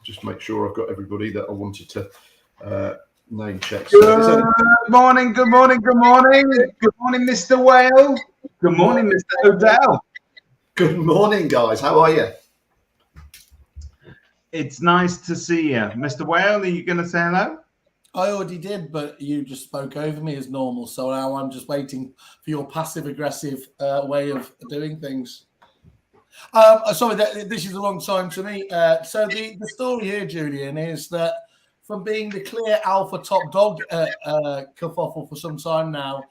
Just make sure I've got everybody that I wanted to name check. Good morning, Mr. Whale. Good morning, Mr. O'Dell. Good morning, guys. How are you? It's nice to see you. Mr. Whale, are you going to say hello? I already did, but you just spoke over me as normal. So now I'm just waiting for your passive-aggressive way of doing things. Sorry, this is a long time to me. So the story here, Julian, is that from being the clear alpha top dog at Kerfuffle for some time now,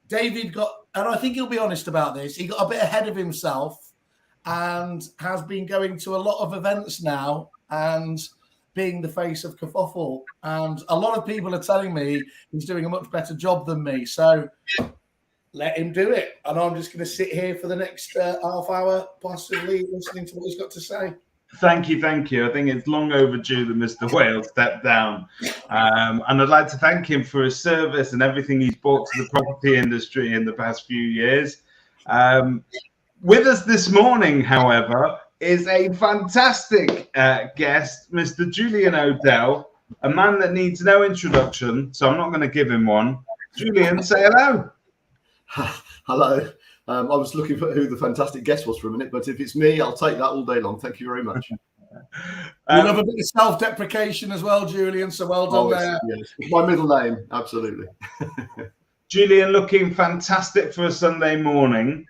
David got, and I think he'll be honest about this, he got a bit ahead of himself and has been going to a lot of events now and being the face of Kerfuffle. And a lot of people are telling me he's doing a much better job than me. So let him do it. And I'm just going to sit here for the next half hour, possibly listening to what he's got to say. Thank you. I think it's long overdue that Mr. Whale stepped down. And I'd like to thank him for his service and everything he's brought to the property industry in the past few years. With us this morning, however, is a fantastic guest, Mr. Julian O'Dell, a man that needs no introduction, so I'm not going to give him one. Julian, say hello. Hello. I was looking for who the fantastic guest was for a minute, but if it's me, I'll take that all day long. Thank you very much. We love a bit of self-deprecation as well, Julian, so well done there. Yes. It's my middle name, absolutely. Julian, looking fantastic for a Sunday morning.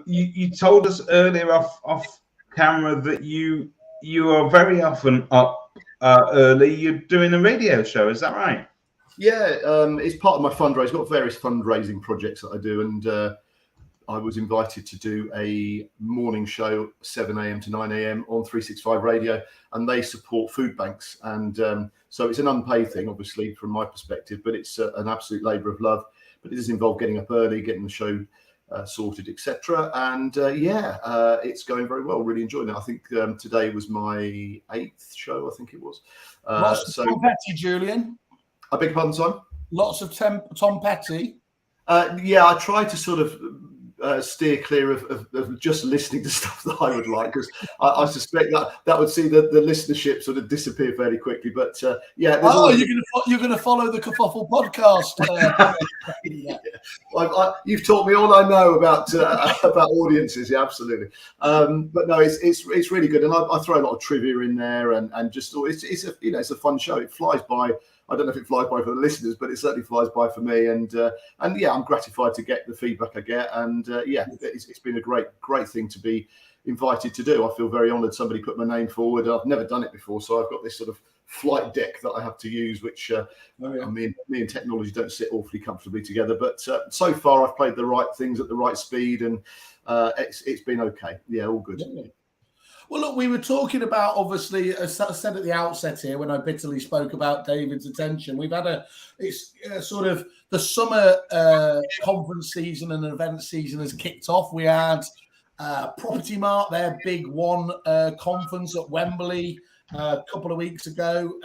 You told us earlier off camera that you are very often up early. You're doing a radio show, is that right? Yeah, it's part of my fundraising. I've got various fundraising projects that I do, and I was invited to do a morning show, 7 a.m. to 9 a.m. on 365 Radio, and they support food banks. And so it's an unpaid thing, obviously, from my perspective, but it's an absolute labour of love. But it does involve getting up early, getting the show sorted, etc. And it's going very well. Really enjoying it. I think today was my 8th show. I think it was. Lots of Tom Petty, Julian. I beg your pardon, son? Lots of Tom Petty. I try to sort of steer clear of just listening to stuff that I would like, because I suspect that would see the listenership sort of disappear fairly quickly. But you're going to follow the Kerfuffle podcast. You've taught me all I know about audiences. Yeah, absolutely. But no, it's really good, and I throw a lot of trivia in there, and just it's a fun show. It flies by. I don't know if it flies by for the listeners, but it certainly flies by for me. And I'm gratified to get the feedback I get. And it's been a great thing to be invited to do. I feel very honoured somebody put my name forward. I've never done it before, so I've got this sort of flight deck that I have to use, which me and technology don't sit awfully comfortably together. But so far, I've played the right things at the right speed, and it's been okay. Yeah, all good. Yeah. Well, look, we were talking about, obviously, as I said at the outset here, when I bitterly spoke about David's attention, we've had it's sort of the summer conference season and event season has kicked off. We had Property Mart, their big one conference at Wembley a couple of weeks ago.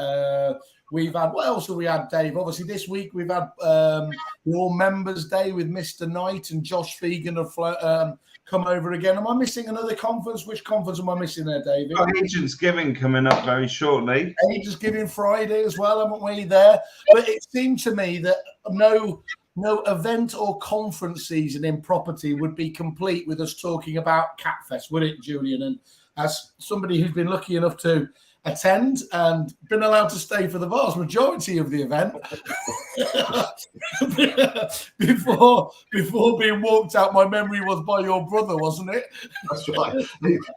We've had, what else have we had, Dave? Obviously, this week we've had your Members Day with Mr. Knight and Josh Fegan have come over again. Am I missing another conference? Which conference am I missing there, David? Agents Giving coming up very shortly. Agents Giving Friday as well, haven't we, there? But it seemed to me that no event or conference season in property would be complete with us talking about Catfest, would it, Julian? And as somebody who's been lucky enough to attend and been allowed to stay for the vast majority of the event before being walked out, my memory was by your brother, wasn't it? That's right.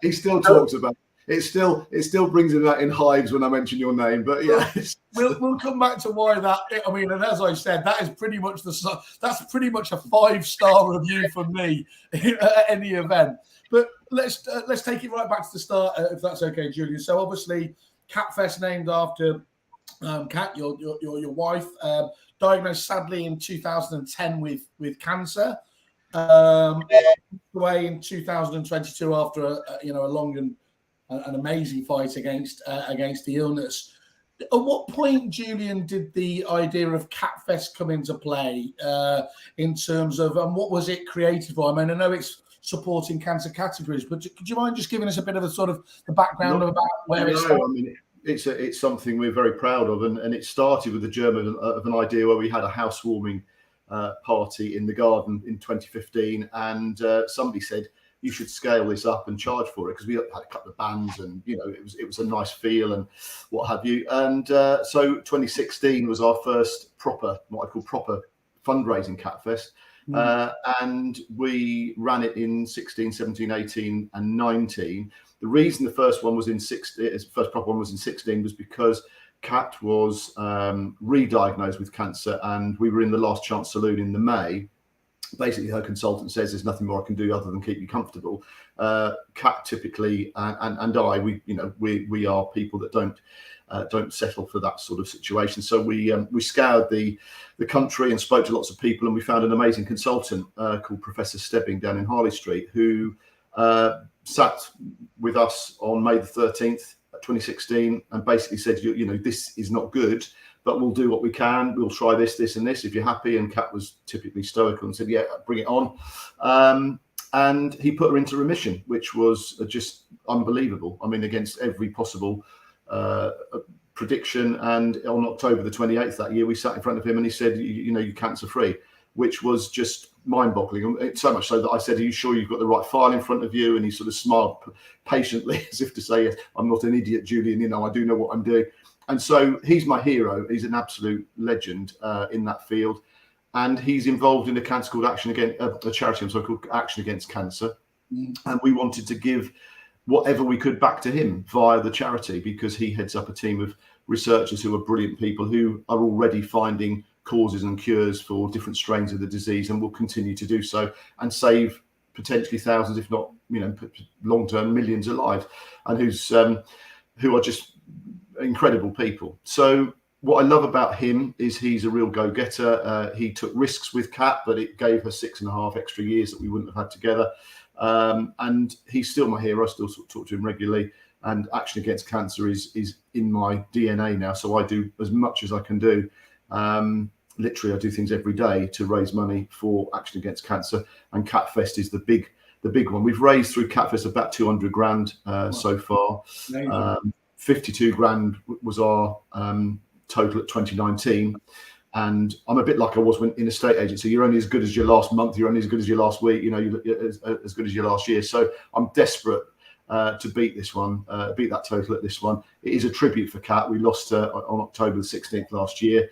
He still talks about it. It still brings him out in hives when I mention your name. But yeah, we'll come back to why that. I mean, and as I said, that is pretty much a 5-star review from me at any event. But let's take it right back to the start, if that's okay, Julian. So obviously, Catfest named after Cat, your wife, diagnosed sadly in 2010 with cancer. Away in 2022 after a long and an amazing fight against the illness. At what point, Julian, did the idea of Catfest come into play in terms of, and what was it created for? I mean, I know it's supporting cancer categories. But could you mind just giving us a bit of a sort of the background about where it's I mean, it's something we're very proud of, and it started with the germ of an idea where we had a housewarming party in the garden in 2015, and somebody said you should scale this up and charge for it, because we had a couple of bands, and it was a nice feel and what have you. And so 2016 was our first what I call proper fundraising Catfest. And we ran it in 16, 17, 18 and 19. The reason the first one was in 16, first proper one was in 16, was because Kat was re-diagnosed with cancer, and we were in the Last Chance Saloon in the May. Basically, her consultant says there's nothing more I can do other than keep you comfortable. Kat typically and I, we are people that don't settle for that sort of situation. So we scoured the country and spoke to lots of people, and we found an amazing consultant called Professor Stebbing down in Harley Street, who sat with us on May the 13th, 2016, and basically said, this is not good, but we'll do what we can. We'll try this, this, and this if you're happy. And Kat was typically stoical and said, yeah, bring it on. And he put her into remission, which was just unbelievable. I mean, against every possible prediction. And on October the 28th that year, we sat in front of him and he said, you're cancer free, which was just mind-boggling. So much so that I said, are you sure you've got the right file in front of you? And he sort of smiled patiently as if to say, yes, I'm not an idiot, Julian, I do know what I'm doing. And so he's my hero. He's an absolute legend in that field. And he's involved in a cancer called a charity called Action Against Cancer. And we wanted to give whatever we could back to him via the charity, because he heads up a team of researchers who are brilliant people who are already finding causes and cures for different strains of the disease, and will continue to do so and save potentially thousands, if not, long-term millions of lives, and who are just incredible people. So what I love about him is he's a real go-getter. He took risks with Kat, but it gave her 6.5 extra years that we wouldn't have had together. And he's still my hero. I still talk to him regularly. And Action Against Cancer is in my DNA now. So I do as much as I can do. Literally, I do things every day to raise money for Action Against Cancer. And Catfest is the big one. We've raised through Catfest about 200 grand so far. 52 grand was our total at 2019. And I'm a bit like I was when in estate agency. You're only as good as your last month. You're only as good as your last week. You're as good as your last year. So I'm desperate to beat this one, beat that total at this one. It is a tribute for Kat. We lost her on October the 16th last year.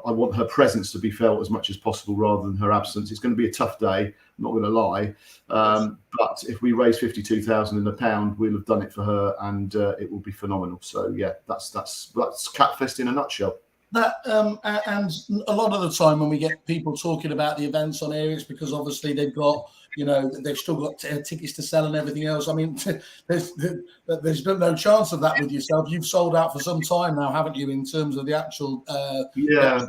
I want her presence to be felt as much as possible rather than her absence. It's going to be a tough day, I'm not going to lie. But if we raise 52,000 in a pound, we'll have done it for her, and it will be phenomenal. So yeah, that's Catfest in a nutshell. That and a lot of the time when we get people talking about the events on air, it's because obviously they've got, they've still got tickets to sell and everything else. I mean, there's no chance of that with yourself. You've sold out for some time now, haven't you, in terms of the actual?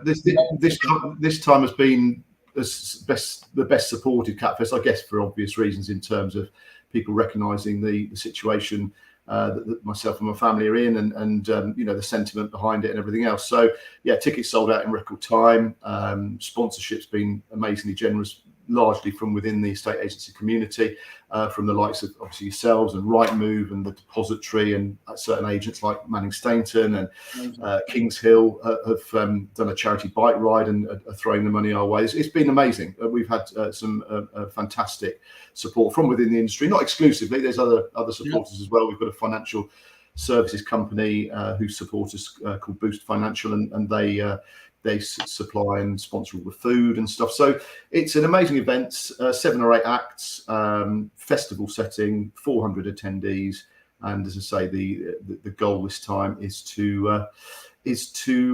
This time has been the best supported Catfest, I guess, for obvious reasons, in terms of people recognising the situation that myself and my family are in, and the sentiment behind it and everything else. So yeah, tickets sold out in record time. Sponsorship's been amazingly generous, largely from within the estate agency community, from the likes of obviously yourselves and Rightmove and the Depository, and certain agents like Manning Stainton and Kings Hill have done a charity bike ride and are throwing the money our way. It's been amazing. We've had some fantastic support from within the industry, not exclusively. There's other supporters as well. We've got a financial services company who support us called Boost Financial, and they supply and sponsor all the food and stuff. So it's an amazing event, 7 or 8 acts, festival setting, 400 attendees. And as I say, the goal this time is to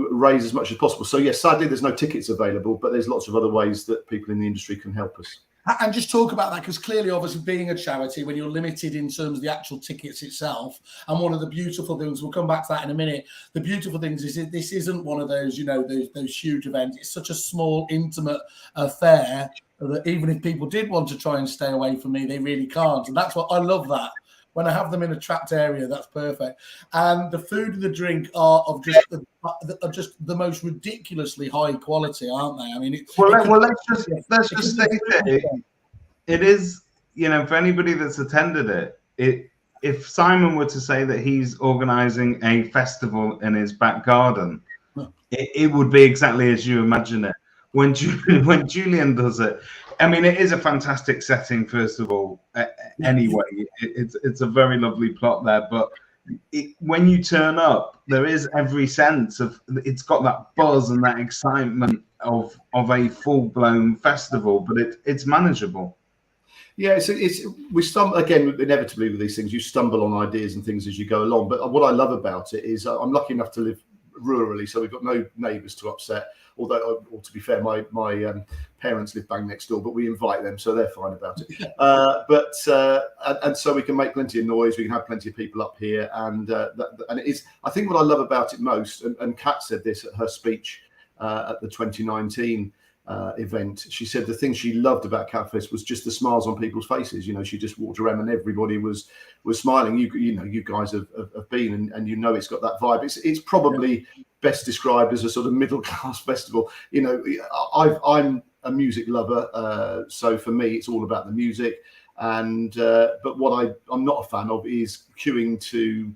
raise as much as possible. So yes, sadly, there's no tickets available, but there's lots of other ways that people in the industry can help us. And just talk about that, because clearly, obviously, being a charity, when you're limited in terms of the actual tickets itself, and one of the beautiful things, we'll come back to that in a minute, the beautiful things is that this isn't one of those, those huge events. It's such a small, intimate affair that even if people did want to try and stay away from me, they really can't. And that's what I love that. When I have them in a trapped area, that's perfect. And the food and the drink are just the most ridiculously high quality, aren't they? I mean, let's just say that it is for anybody that's attended if Simon were to say that he's organising a festival in his back garden, it would be exactly as you imagine it. When Julian does it, I mean, it is a fantastic setting. First of all, anyway, it's a very lovely plot there. But when you turn up, there is every sense of it's got that buzz and that excitement of a full blown festival, but it's manageable. Yeah, we stumble again inevitably with these things. You stumble on ideas and things as you go along. But what I love about it is I'm lucky enough to live rurally, so we've got no neighbours to upset. Although, or to be fair, my parents live bang next door, but we invite them, so they're fine about it. And so we can make plenty of noise. We can have plenty of people up here, and it is. I think what I love about it most, and Kat said this at her speech at the 2019 event. She said the thing she loved about Catfest was just the smiles on people's faces. She just walked around and everybody was smiling. You guys have been, and it's got that vibe. It's probably best described as a sort of middle class festival. I'm a music lover, so for me it's all about the music. And but what I'm not a fan of is queuing to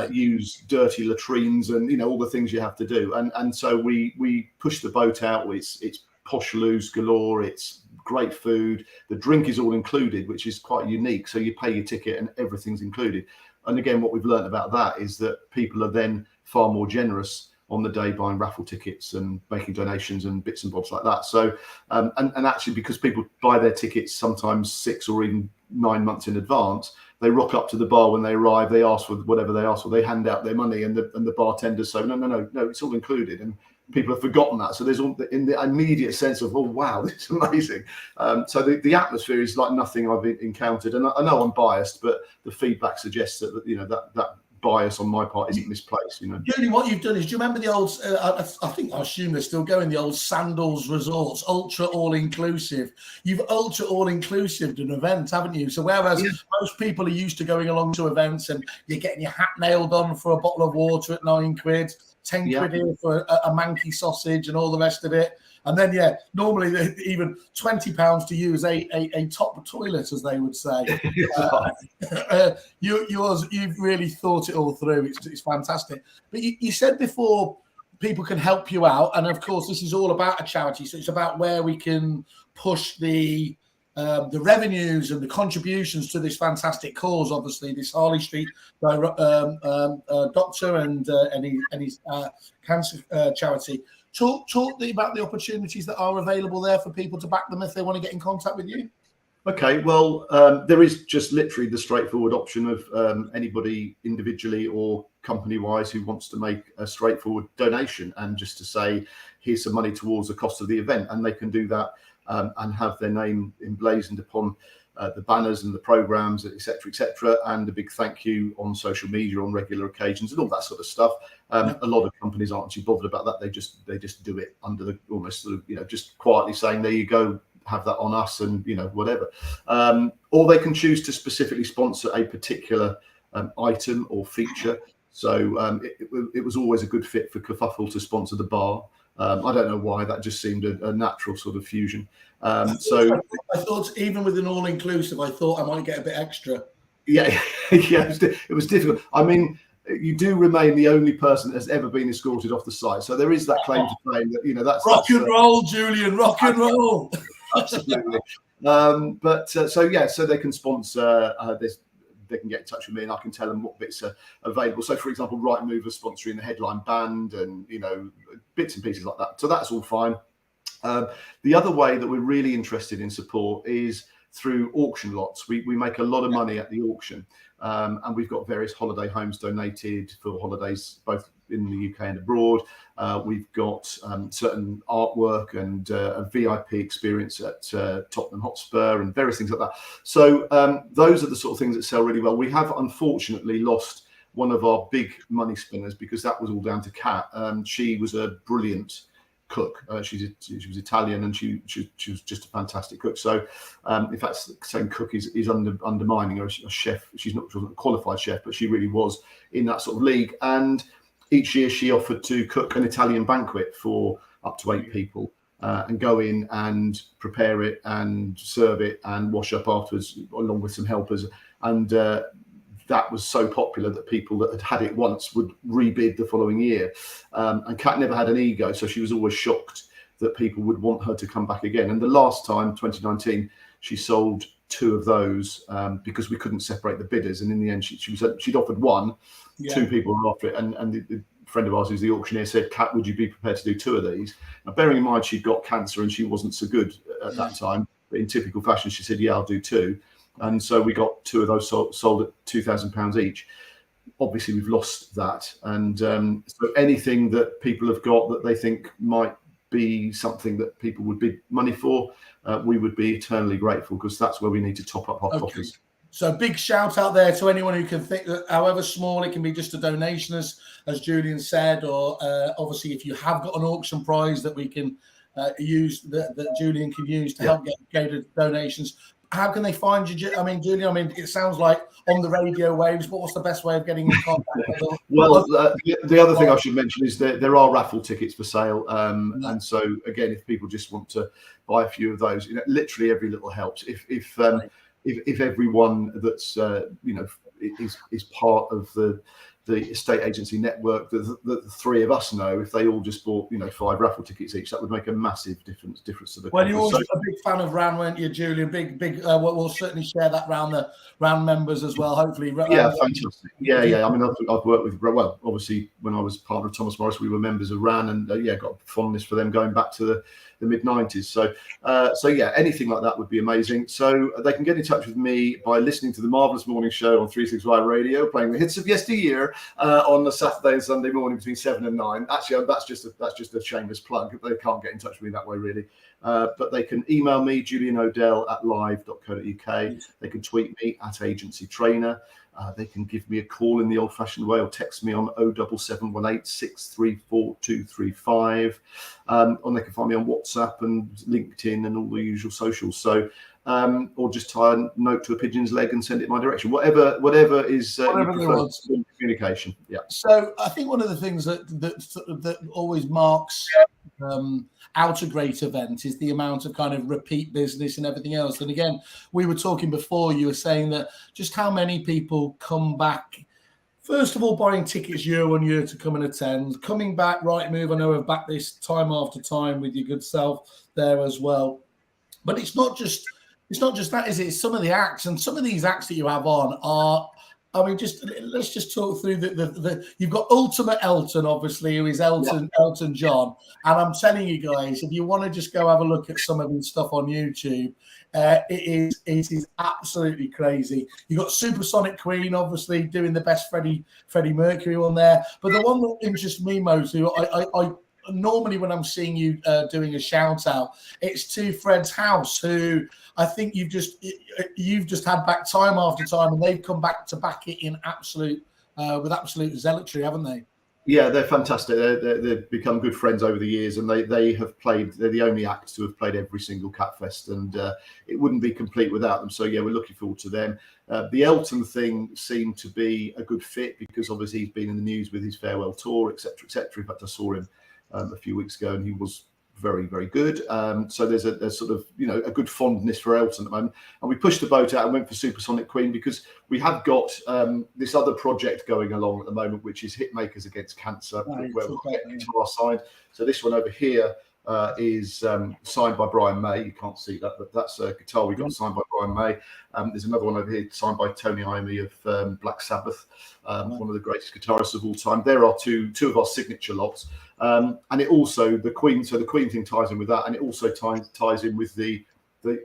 use dirty latrines and all the things you have to do. And so we push the boat out. It's posh loose galore. It's great food. The drink is all included, which is quite unique. So you pay your ticket and everything's included. And again, what we've learned about that is that people are then far more generous on the day buying raffle tickets and making donations and bits and bobs like that. So and actually, because people buy their tickets sometimes 6 or even 9 months in advance, they rock up to the bar when they arrive, they ask for whatever they ask for, they hand out their money, and the bartenders say no, it's all included. And people have forgotten that. So there's all in the immediate sense of, oh wow, this is amazing. So the atmosphere is like nothing I've encountered. And I know I'm biased, but the feedback suggests that that bias on my part isn't misplaced. Julie, what you've done is, do you remember the old? I assume they're still going. The old Sandals Resorts, ultra all inclusive. You've ultra all inclusive an event, haven't you? So whereas most people are used to going along to events and you're getting your hat nailed on for a bottle of water at £9, 10 quid here for a manky sausage and all the rest of it. And then, normally even £20 to use a top toilet, as they would say. You've really thought it all through. It's fantastic. But you said before people can help you out. And, of course, this is all about a charity. So it's about where we can push the revenues and the contributions to this fantastic cause, obviously, this Harley Street doctor and his cancer charity. Talk about the opportunities that are available there for people to back them if they want to get in contact with you. Okay, well, there is just literally the straightforward option of anybody individually or company-wise who wants to make a straightforward donation and just to say, here's some money towards the cost of the event. And they can do that and have their name emblazoned upon the banners and the programs, etc., and a big thank you on social media on regular occasions and all that sort of stuff. A lot of companies aren't too bothered about that. They just do it under the almost sort of just quietly saying, there you go, have that on us, and whatever. Or they can choose to specifically sponsor a particular item or feature. So it was always a good fit for Kerfuffle to sponsor the bar. I don't know why, that just seemed a natural sort of fusion. So I thought even with an all-inclusive, I thought I might get a bit extra. Yeah, it was difficult. I mean, you do remain the only person that has ever been escorted off the site. So there is that claim to fame that that's rock and roll, Julian, rock and roll. Absolutely. So they can sponsor this. They can get in touch with me and I can tell them what bits are available. So, for example, Right Move is sponsoring the headline band and, bits and pieces like that. So that's all fine. The other way that we're really interested in support is through auction lots. We make a lot of money at the auction and we've got various holiday homes donated for holidays, both in the UK and abroad. We've got certain artwork and a VIP experience at Tottenham Hotspur and various things like that. So those are the sort of things that sell really well. We have unfortunately lost one of our big money spinners because that was all down to Kat. She was a brilliant cook. She was Italian and she was just a fantastic cook. So in fact, saying cook is undermining her. A chef. She wasn't a qualified chef, but she really was in that sort of league. And each year she offered to cook an Italian banquet for up to 8 people. and go in and prepare it and serve it and wash up afterwards, along with some helpers. And that was so popular that people that had it once would rebid the following year. And Kat never had an ego, so she was always shocked that people would want her to come back again. And the last time, 2019, she sold 2 of those because we couldn't separate the bidders. And in the end, she'd offered one, 2 people were after it. And the friend of ours who's the auctioneer said, Kat, would you be prepared to do 2 of these? Now, bearing in mind she'd got cancer and she wasn't so good at that time, but in typical fashion, she said, yeah, I'll do 2. And so we got 2 of those sold at £2,000 each. Obviously, we've lost that. And so anything that people have got that they think might be something that people would bid money for, we would be eternally grateful, because that's where we need to top up our coffers. So big shout out there to anyone who can think that, however small, it can be just a donation, as Julian said, or obviously if you have got an auction prize that we can use, that Julian can use to help get donations. How can they find you? I mean, Julian, it sounds like on the radio waves, but what's the best way of getting in contact with them? Well, the other thing I should mention is that there are raffle tickets for sale. And so, again, if people just want to buy a few of those, literally every little helps. If everyone that's, is part of the estate agency network that the 3 of us know, if they all just bought 5 raffle tickets each, that would make a massive difference to the well, you're always a big fan of RAN, weren't you, Julian? Big we'll certainly share that round the RAN members as well, hopefully. Fantastic. I mean, I've worked with, well, obviously when I was partner of Thomas Morris, we were members of RAN, and got a fondness for them going back to the mid-90s. So anything like that would be amazing. So they can get in touch with me by listening to the Marvellous Morning Show on 365 Radio, playing the hits of yesteryear on a Saturday and Sunday morning between 7 and 9. Actually, that's just a shameless plug. They can't get in touch with me that way, really. But they can email me, Julian O'Dell @live.co.uk. They can tweet me @agencytrainer. They can give me a call in the old-fashioned way, or text me on 07718 634 235. And they can find me on WhatsApp and LinkedIn and all the usual socials. So, or just tie a note to a pigeon's leg and send it my direction. Whatever is communication. Yeah. So I think one of the things that always marks out a great event is the amount of kind of repeat business and everything else. And again, we were talking before, you were saying that just how many people come back, first of all, buying tickets year on year to come and attend, coming back, right move. I know I've backed this time after time with your good self there as well. But it's not just that, is it? It's some of the acts, and some of these acts that you have on are, let's just talk through the you've got Ultimate Elton, obviously, who is Elton John. And I'm telling you guys, if you want to just go have a look at some of his stuff on YouTube, it is absolutely crazy. You've got Supersonic Queen, obviously, doing the best Freddie Mercury on there. But the one that interests me most, who I normally when I'm seeing you doing a shout out, it's to Fred's House, who I think you've just had back time after time, and they've come back to back it in with absolute zealotry, haven't they? Yeah, they're fantastic. They've become good friends over the years, and they have played. They're the only act to have played every single Catfest, and it wouldn't be complete without them. So we're looking forward to them. The Elton thing seemed to be a good fit, because obviously he's been in the news with his farewell tour, etc., etc. In fact, I saw him a few weeks ago, and he was very, very good. So there's a sort of, a good fondness for Elton at the moment. And we pushed the boat out and went for Supersonic Queen, because we have got this other project going along at the moment, which is Hitmakers Against Cancer, where we're getting to our side. So this one over here is signed by Brian May. You can't see that, but that's a guitar we got signed by Brian May. There's another one over here signed by Tony Iommi of Black Sabbath, one of the greatest guitarists of all time. There are two of our signature lots. And it also, the Queen thing ties in with that, and it also ties in with the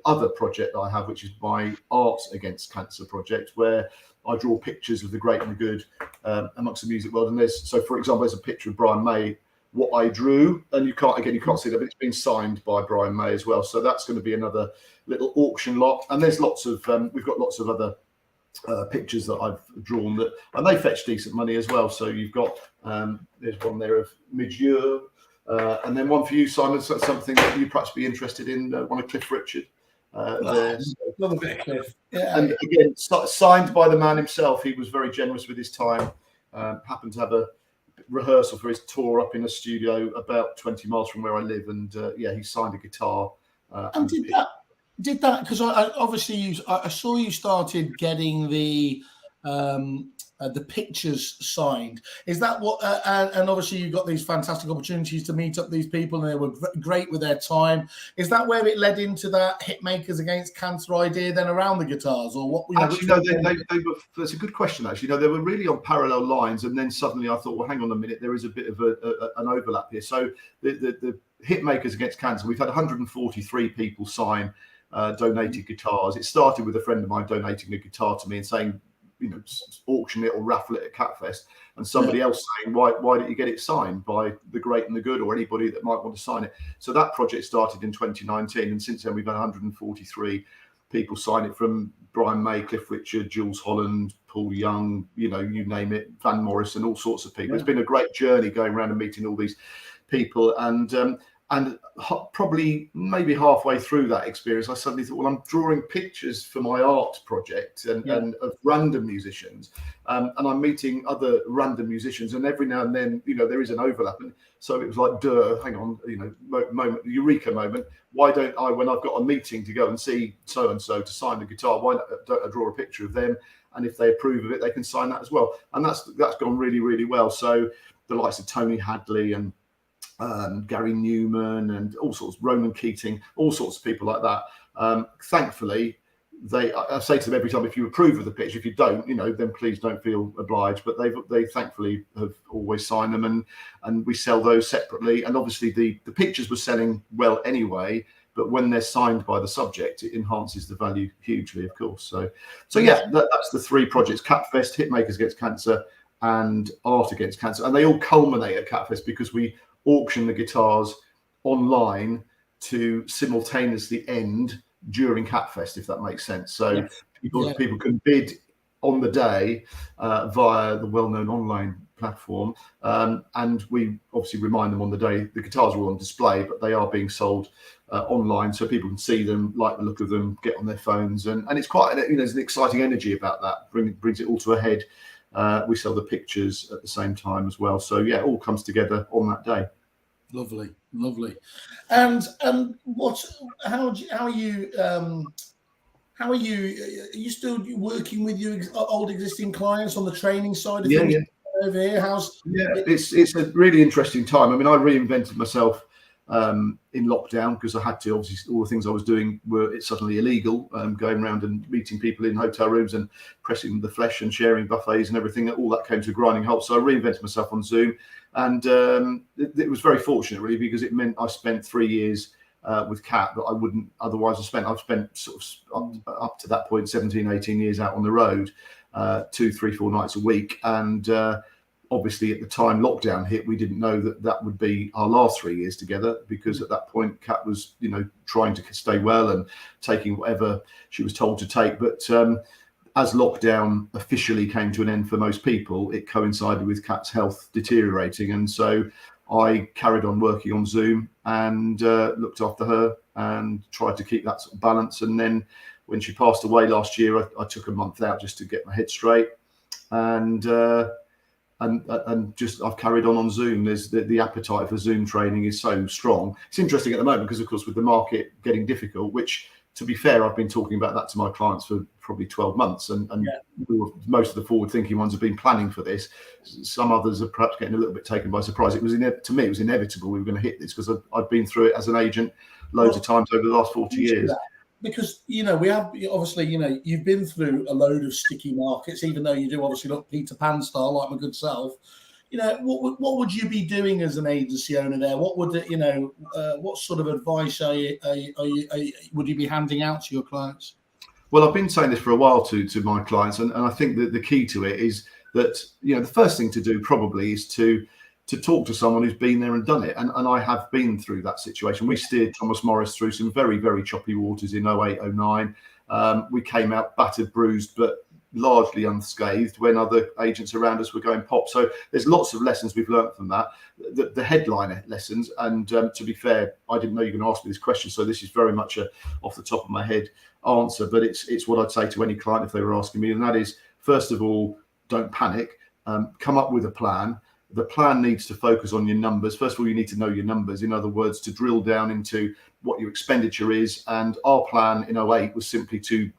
other project that I have, which is my Art Against Cancer project, where I draw pictures of the great and the good amongst the music world. And so for example, there's a picture of Brian May, what I drew, and you can't see that, but it's been signed by Brian May as well. So that's going to be another little auction lot. And there's lots of we've got lots of other pictures that I've drawn and they fetch decent money as well. So you've got there's one there of Midgeur, and then one for you, Simon. So that's something that you perhaps be interested in. One of Cliff Richard. There. Love a bit of Cliff. Yeah. And again, signed by the man himself. He was very generous with his time. Happened to have rehearsal for his tour up in a studio about 20 miles from where I live, and he signed a guitar. And did that because I obviously I saw you started getting the pictures signed. Is that what? And obviously you got these fantastic opportunities to meet up these people, and they were great with their time. Is that where it led into that Hitmakers Against Cancer idea then around the guitars, or what? Actually, no. They were. That's a good question. Actually, they were really on parallel lines, and then suddenly I thought, well, hang on a minute, there is a bit of an overlap here. So the Hitmakers Against Cancer, we've had 143 people sign donated guitars. It started with a friend of mine donating a guitar to me and saying, auction it or raffle it at Catfest, and somebody else saying, why don't you get it signed by the great and the good, or anybody that might want to sign it? So that project started in 2019, and since then we've had 143 people sign it, from Brian May, Cliff Richard, Jules Holland, Paul Young, you name it, Van Morrison, all sorts of people. It's been a great journey going around and meeting all these people, and probably maybe halfway through that experience, I suddenly thought, well, I'm drawing pictures for my art project and of random musicians, and I'm meeting other random musicians, and every now and then, there is an overlap. And so it was like, hang on, moment, eureka moment. Why don't I, when I've got a meeting to go and see so-and-so to sign the guitar, why don't I draw a picture of them? And if they approve of it, they can sign that as well. And that's gone really, really well. So the likes of Tony Hadley and Gary Newman and all sorts, Ronan Keating, all sorts of people like that. Thankfully, I say to them every time, if you approve of the pitch, if you don't, then please don't feel obliged. But they thankfully have always signed them, and we sell those separately. And obviously the pictures were selling well anyway, but when they're signed by the subject, it enhances the value hugely, of course. So that's the three projects: Catfest, Hitmakers Against Cancer, and Art Against Cancer. And they all culminate at Catfest because we auction the guitars online to simultaneously end during Catfest, if that makes sense. So people can bid on the day via the well-known online platform, and we obviously remind them on the day the guitars are all on display, but they are being sold online, so people can see them, like the look of them, get on their phones, and it's quite there's an exciting energy about that. Brings it all to a head. We sell the pictures at the same time as well, so it all comes together on that day. Lovely. And how are you? Are you still working with your old existing clients on the training side of things over here? It's a really interesting time. I mean, I reinvented myself in lockdown because I had to. Obviously, all the things I was doing were suddenly illegal. Going around and meeting people in hotel rooms and pressing the flesh and sharing buffets and everything. All that came to a grinding halt. So I reinvented myself on Zoom, and it was very fortunate, really, because it meant I spent 3 years with Cat that I wouldn't otherwise have spent. I've spent sort of up to that point 17, 18 years out on the road, 2, 3, 4 nights a week, and obviously, at the time lockdown hit, we didn't know that would be our last 3 years together, because at that point, Kat was, trying to stay well and taking whatever she was told to take. But as lockdown officially came to an end for most people, it coincided with Kat's health deteriorating. And so I carried on working on Zoom and looked after her and tried to keep that sort of balance. And then when she passed away last year, I took a month out just to get my head straight. And just I've carried on Zoom. There's the appetite for Zoom training is so strong. It's interesting at the moment because, of course, with the market getting difficult, which, to be fair, I've been talking about that to my clients for probably 12 months, and most of the forward-thinking ones have been planning for this. Some others are perhaps getting a little bit taken by surprise. To me, it was inevitable we were going to hit this because I've been through it as an agent loads of times over the last 40 years. Because, we have, obviously, you've been through a load of sticky markets, even though you do obviously look Peter Pan style, like my good self. What would you be doing as an agency owner there? What would, what sort of advice would you be handing out to your clients? Well, I've been saying this for a while to my clients, and I think that the key to it is that, the first thing to do probably is to talk to someone who's been there and done it. And I have been through that situation. We steered Thomas Morris through some very, very choppy waters in 08, 09. We came out battered, bruised, but largely unscathed when other agents around us were going pop. So there's lots of lessons we've learned from that. The headline lessons, and to be fair, I didn't know you were going to ask me this question, so this is very much a off the top of my head answer, but it's what I'd say to any client if they were asking me, and that is, first of all, don't panic. Come up with a plan. the plan needs to focus on your numbers. First of all, you need to know your numbers. In other words, to drill down into what your expenditure is. And our plan in 2008 was simply to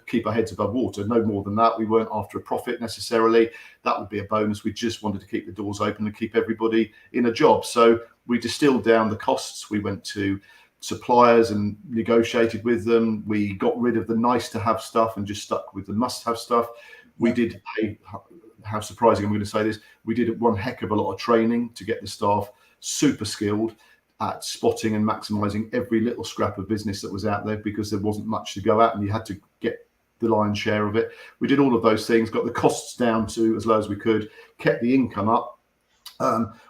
keep our heads above water. No more than that. We weren't after a profit necessarily. That would be a bonus. We just wanted to keep the doors open and keep everybody in a job. So we distilled down the costs. We went to suppliers and negotiated with them. We got rid of the nice to have stuff and just stuck with the must have stuff. We did pay, how surprising I'm going to say this, we did one heck of a lot of training to get the staff super skilled at spotting and maximizing every little scrap of business that was out there, because there wasn't much to go at and you had to get the lion's share of it. We did all of those things, got the costs down to as low as we could, kept the income up.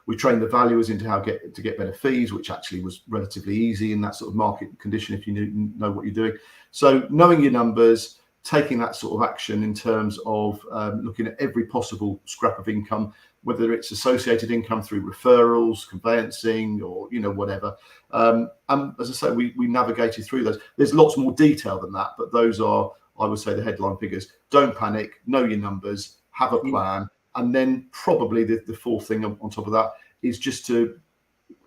We trained the valuers into how to get better fees, which actually was relatively easy in that sort of market condition if you know what you're doing. So knowing your numbers, taking that sort of action in terms of looking at every possible scrap of income, whether it's associated income through referrals, conveyancing, or whatever. And as I say, we navigated through those. There's lots more detail than that, but those are, I would say, the headline figures. Don't panic, know your numbers, have a plan. And then probably the fourth thing on top of that is just to,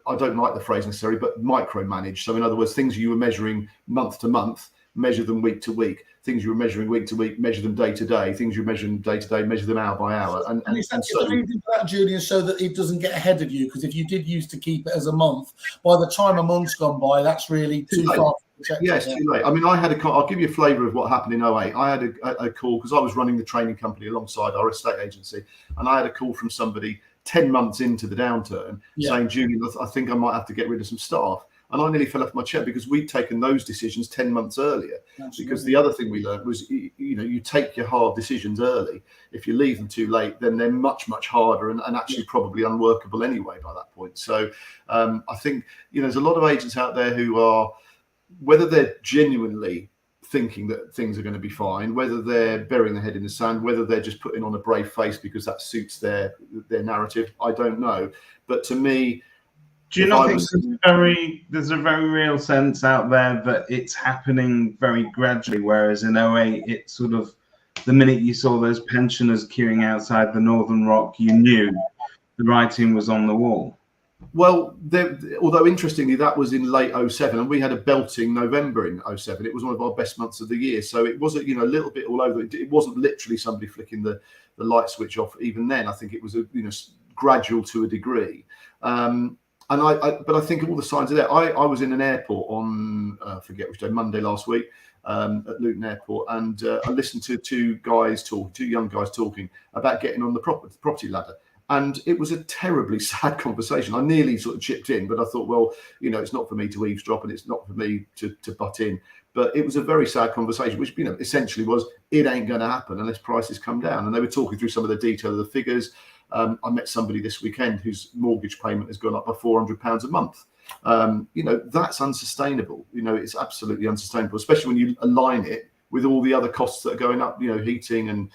I don't like the phrase necessarily, but micromanage. So in other words, things you were measuring month to month, measure them week to week. Things you were measuring week to week, measure them day to day. Things you're measuring day to day, measure them hour by hour. And so, the reason for that, Julian, so that it doesn't get ahead of you. Because if you did used to keep it as a month, by the time a month's gone by, that's really too far. Yes, too late. I mean, I had a call. I'll give you a flavour of what happened in 2008. I had a call because I was running the training company alongside our estate agency, and I had a call from somebody 10 months into the downturn saying, Julian, I think I might have to get rid of some staff. And I nearly fell off my chair because we'd taken those decisions 10 months earlier. Absolutely. Because the other thing we learned was, you take your hard decisions early. If you leave them too late, then they're much, much harder and actually probably unworkable anyway by that point. So I think, there's a lot of agents out there who are, whether they're genuinely thinking that things are going to be fine, whether they're burying their head in the sand, whether they're just putting on a brave face because that suits their narrative, I don't know. But to me, do you not think there's a very real sense out there that it's happening very gradually, whereas in 2008, it's sort of the minute you saw those pensioners queuing outside the Northern Rock, you knew the writing was on the wall? Well, although interestingly, that was in late 2007, and we had a belting November in 2007. It was one of our best months of the year. So it was, a little bit all over. It wasn't literally somebody flicking the light switch off even then. I think it was, gradual to a degree. But I think all the signs are there. I was in an airport on, I forget which day, Monday last week, at Luton Airport, and I listened to two young guys talking about getting on the property ladder. And it was a terribly sad conversation. I nearly sort of chipped in, but I thought, well, it's not for me to eavesdrop and it's not for me to butt in. But it was a very sad conversation, which, essentially was, it ain't going to happen unless prices come down. And they were talking through some of the detail of the figures. I met somebody this weekend whose mortgage payment has gone up by £400 a month. That's unsustainable. It's absolutely unsustainable, especially when you align it with all the other costs that are going up, heating and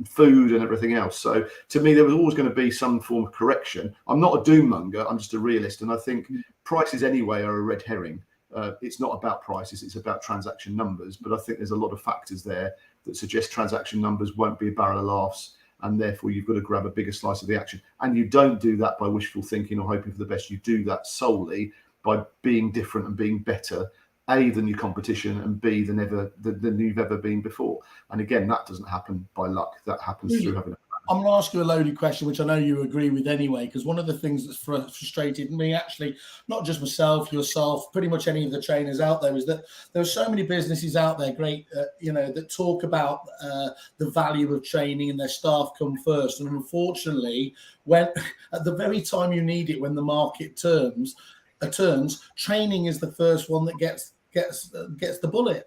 food and everything else. So to me, there was always going to be some form of correction. I'm not a doom monger. I'm just a realist. And I think prices anyway are a red herring. It's not about prices. It's about transaction numbers. But I think there's a lot of factors there that suggest transaction numbers won't be a barrel of laughs. And therefore, you've got to grab a bigger slice of the action. And you don't do that by wishful thinking or hoping for the best. You do that solely by being different and being better, A, than your competition, and B, than you've ever been before. And again, that doesn't happen by luck. That happens through having a plan. I'm going to ask you a loaded question, which I know you agree with anyway, because one of the things that's frustrated me, actually, not just myself, yourself, pretty much any of the trainers out there, is that there are so many businesses out there, that talk about the value of training and their staff come first. And unfortunately, when at the very time you need it, when the market turns, training is the first one that gets the bullet.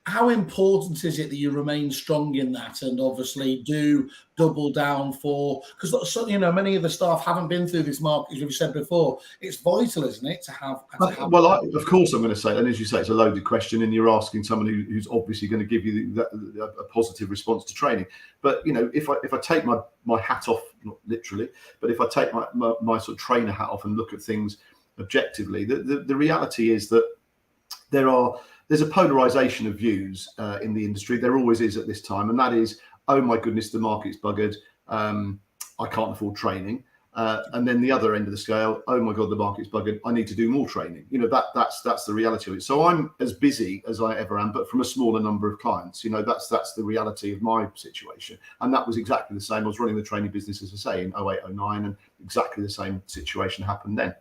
How important is it that you remain strong in that and obviously do double down because many of the staff haven't been through this market, as we've said before. It's vital, isn't it, to have well, of course I'm going to say, and as you say, it's a loaded question and you're asking someone who's obviously going to give you a positive response to training. But if I take my hat off, not literally, but if I take my sort of trainer hat off and look at things objectively, the reality is that there's a polarization of views in the industry. There always is at this time. And that is, oh my goodness, the market's buggered. I can't afford training. And then the other end of the scale, oh my God, the market's buggered. I need to do more training. That's the reality of it. So I'm as busy as I ever am, but from a smaller number of clients. That's the reality of my situation. And that was exactly the same. I was running the training business, as I say, in 08, 09, and exactly the same situation happened then.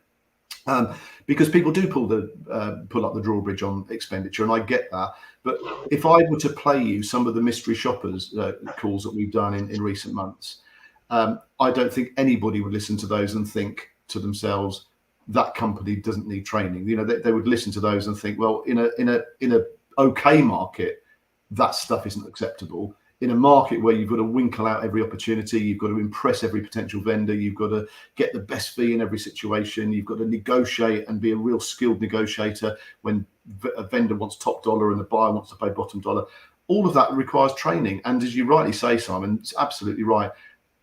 Because people do pull up the drawbridge on expenditure, and I get that. But if I were to play you some of the mystery shoppers calls that we've done in recent months, I don't think anybody would listen to those and think to themselves that company doesn't need training. They would listen to those and think, well, in a okay market, that stuff isn't acceptable. In a market where you've got to winkle out every opportunity, you've got to impress every potential vendor, you've got to get the best fee in every situation, you've got to negotiate and be a real skilled negotiator when a vendor wants top dollar and the buyer wants to pay bottom dollar. All of that requires training. And as you rightly say, Simon, it's absolutely right.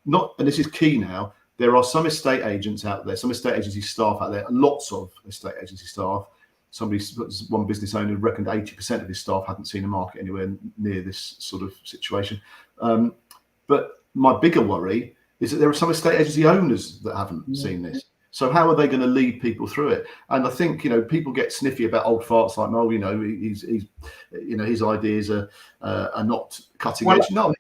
And this is key now, there are some estate agents out there, some estate agency staff out there, lots of estate agency staff. One business owner reckoned 80% of his staff hadn't seen a market anywhere near this sort of situation. But my bigger worry is that there are some estate agency owners that haven't seen this. So how are they going to lead people through it? And I think, people get sniffy about old farts like, his ideas are not cutting edge. No,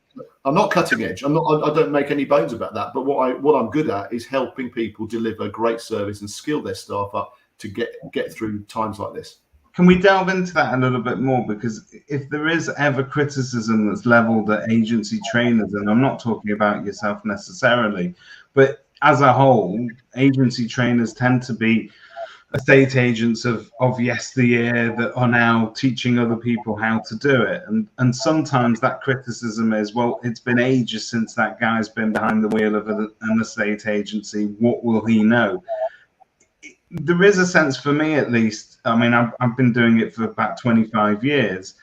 I'm not cutting edge. I don't make any bones about that. But what I'm good at is helping people deliver great service and skill their staff up to get through times like this. Can we delve into that a little bit more? Because if there is ever criticism that's leveled at agency trainers, and I'm not talking about yourself necessarily, but as a whole, agency trainers tend to be estate agents of yesteryear that are now teaching other people how to do it. And sometimes that criticism is, well, it's been ages since that guy's been behind the wheel of an estate agency. What will he know? There is a sense, for me at least, I mean, I've been doing it for about 25 years.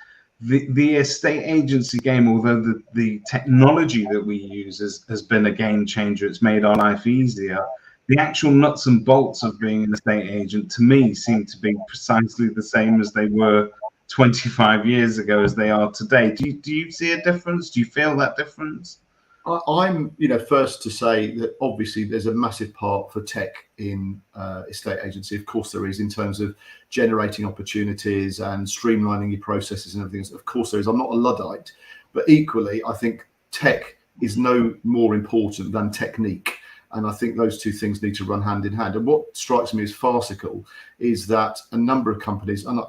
The estate agency game, although the technology that we use has been a game changer, it's made our life easier. The actual nuts and bolts of being an estate agent, to me, seem to be precisely the same as they were 25 years ago as they are today. Do you see a difference? Do you feel that difference? I'm, first to say that obviously there's a massive part for tech in estate agency. Of course there is, in terms of generating opportunities and streamlining your processes and everything. Of course there is. I'm not a Luddite, but equally I think tech is no more important than technique. And I think those two things need to run hand in hand. And what strikes me as farcical is that a number of companies, and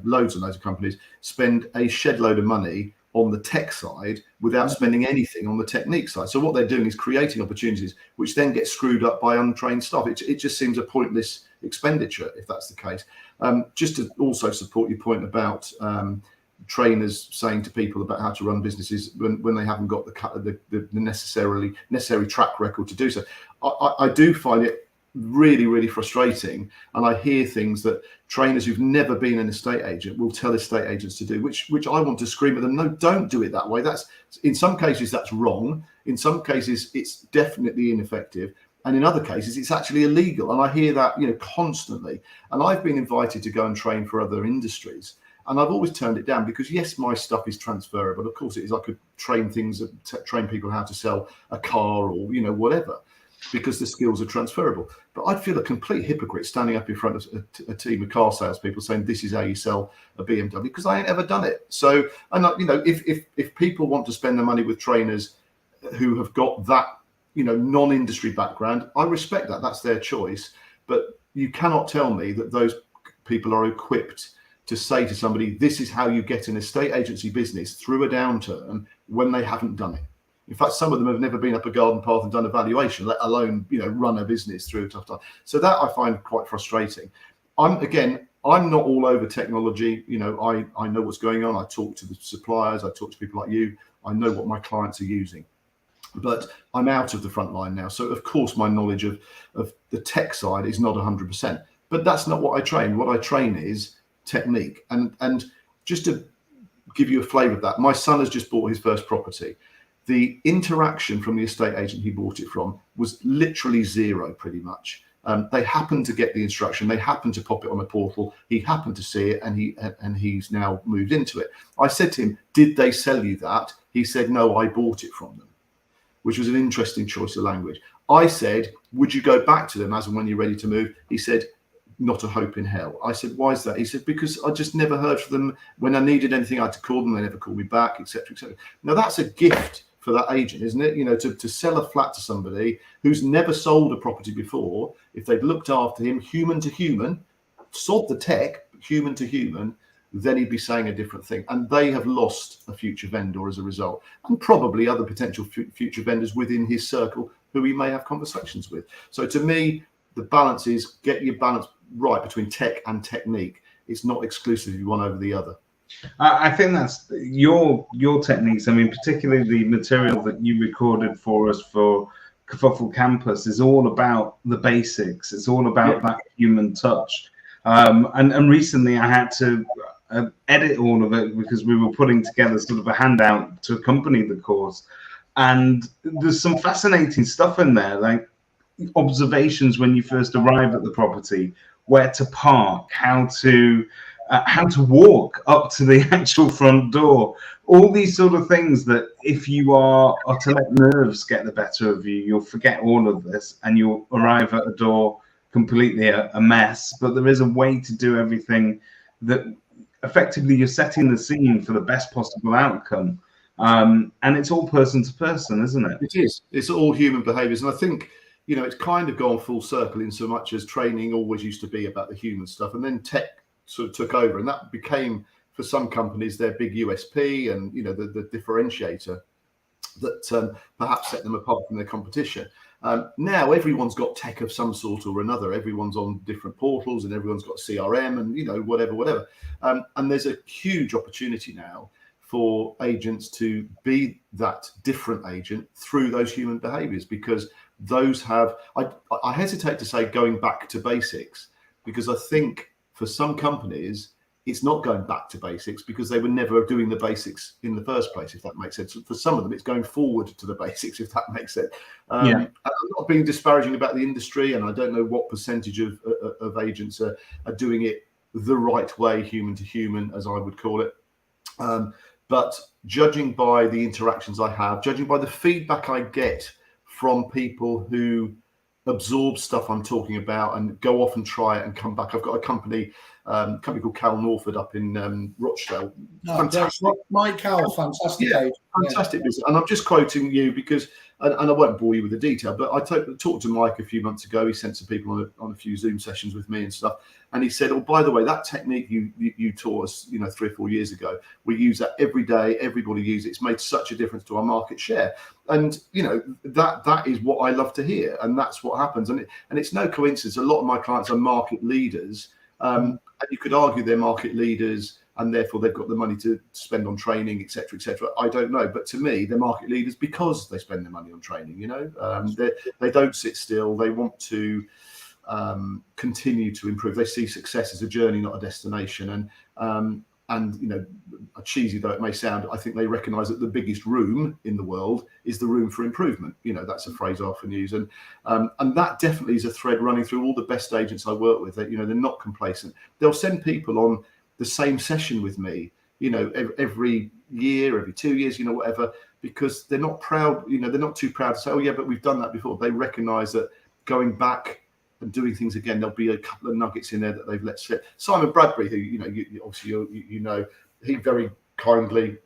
loads and loads of companies, spend a shed load of money on the tech side without spending anything on the technique side. So what they're doing is creating opportunities which then get screwed up by untrained staff. It just seems a pointless expenditure if that's the case. Just to also support your point about trainers saying to people about how to run businesses when they haven't got the necessary track record to do so. I do find it really, really frustrating, and I hear things that trainers who've never been an estate agent will tell estate agents to do, which I want to scream at them, no, don't do it that way. That's, in some cases that's wrong, in some cases it's definitely ineffective, and in other cases it's actually illegal. And I hear that constantly, and I've been invited to go and train for other industries, and I've always turned it down because yes, my stuff is transferable, of course it is. I could train people how to sell a car or whatever, because the skills are transferable. But I'd feel a complete hypocrite standing up in front of a team of car salespeople saying this is how you sell a BMW, because I ain't ever done it. So, and if people want to spend their money with trainers who have got that non-industry background, I respect that. That's their choice. But you cannot tell me that those people are equipped to say to somebody, this is how you get an estate agency business through a downturn, when they haven't done it. In fact, some of them have never been up a garden path and done a valuation, let alone, run a business through a tough time. So that I find quite frustrating. I'm not all over technology. I know what's going on. I talk to the suppliers. I talk to people like you. I know what my clients are using. But I'm out of the front line now. So, of course, my knowledge of the tech side is not 100%. But that's not what I train. What I train is technique. And just to give you a flavour of that, my son has just bought his first property. The interaction from the estate agent he bought it from was literally zero, pretty much. They happened to get the instruction. They happened to pop it on a portal. He happened to see it, and he's now moved into it. I said to him, "Did they sell you that?" He said, "No, I bought it from them." which was an interesting choice of language. I said, would you go back to them as and when you're ready to move? He said, not a hope in hell. I said, why is that? He said, because I just never heard from them. When I needed anything, I had to call them. They never called me back, etc., etc. Now, that's a gift for that agent, isn't it? You know, to sell a flat to somebody who's never sold a property before, if they'd looked after him human to human, sod the tech, human to human, then he'd be saying a different thing. And they have lost a future vendor as a result, and probably other potential future vendors within his circle who he may have conversations with. So to me, the balance is get your balance right between tech and technique. It's not exclusively one over the other. I think that's your techniques. I mean, particularly the material that you recorded for us for Kerfuffle Campus is all about the basics. It's all about that human touch. And recently I had to edit all of it because we were putting together sort of a handout to accompany the course. And there's some fascinating stuff in there, like observations when you first arrive at the property, where to park, how to walk up to the actual front door, all these sort of things that if you are to let nerves get the better of you, you'll forget all of this and you'll arrive at a door completely a mess. But there is a way to do everything that effectively you're setting the scene for the best possible outcome. And it's all person to person, isn't it? It is. It's all human behaviours. And I think, you know, it's kind of gone full circle in so much as training always used to be about the human stuff. And then tech sort of took over. And that became, for some companies, their big USP and, you know, the differentiator that perhaps set them apart from their competition. Now everyone's got tech of some sort or another. Everyone's on different portals and everyone's got CRM and, you know, whatever. And there's a huge opportunity now for agents to be that different agent through those human behaviors, because those have, I hesitate to say going back to basics, because I think for some companies, it's not going back to basics because they were never doing the basics in the first place, if that makes sense. For some of them, it's going forward to the basics, if that makes sense. I'm not being disparaging about the industry, and I don't know what percentage of agents are doing it the right way, human to human, as I would call it. But judging by the interactions I have, judging by the feedback I get from people who absorb stuff I'm talking about and go off and try it and come back. I've got a company called Cal Norford up in Rochdale. Fantastic. Mike Cal, fantastic. Yeah, fantastic business. And I'm just quoting you because, and I won't bore you with the detail, but I talked to Mike a few months ago. He sent some people on a few Zoom sessions with me and stuff. And he said, oh, by the way, that technique you taught us, 3 or 4 years ago, we use that every day. Everybody uses it. It's made such a difference to our market share. And, that is what I love to hear. And that's what happens. And it's no coincidence. A lot of my clients are market leaders. And you could argue they're market leaders and therefore they've got the money to spend on training, et cetera, et cetera. I don't know. But to me, they're market leaders because they spend their money on training, they don't sit still. They want to continue to improve. They see success as a journey, not a destination. And cheesy though it may sound, I think they recognise that the biggest room in the world is the room for improvement. That's a phrase I often use, and that definitely is a thread running through all the best agents I work with. That they're not complacent. They'll send people on the same session with me, every year, every 2 years, whatever, because they're not proud. They're not too proud to say, oh yeah, but we've done that before. They recognise that going back and doing things again, there'll be a couple of nuggets in there that they've let slip. Simon Bradbury, who he very kindly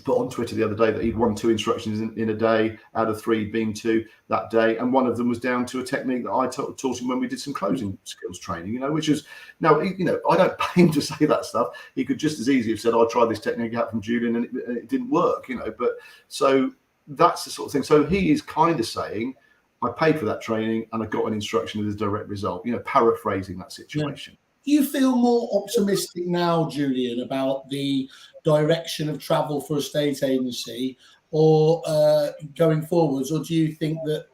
put on Twitter the other day that he'd won 2 instructions in a day out of 3 being 2 that day, and one of them was down to a technique that I taught him when we did some closing skills training. Which is now, I don't pay him to say that stuff. He could just as easily have said, "I'll try this technique out from Julian," and it didn't work. But so that's the sort of thing. So he is kind of saying, I paid for that training and I got an instruction as a direct result, paraphrasing that situation. Yeah. Do you feel more optimistic now, Julian, about the direction of travel for a estate agency or going forwards? Or do you think that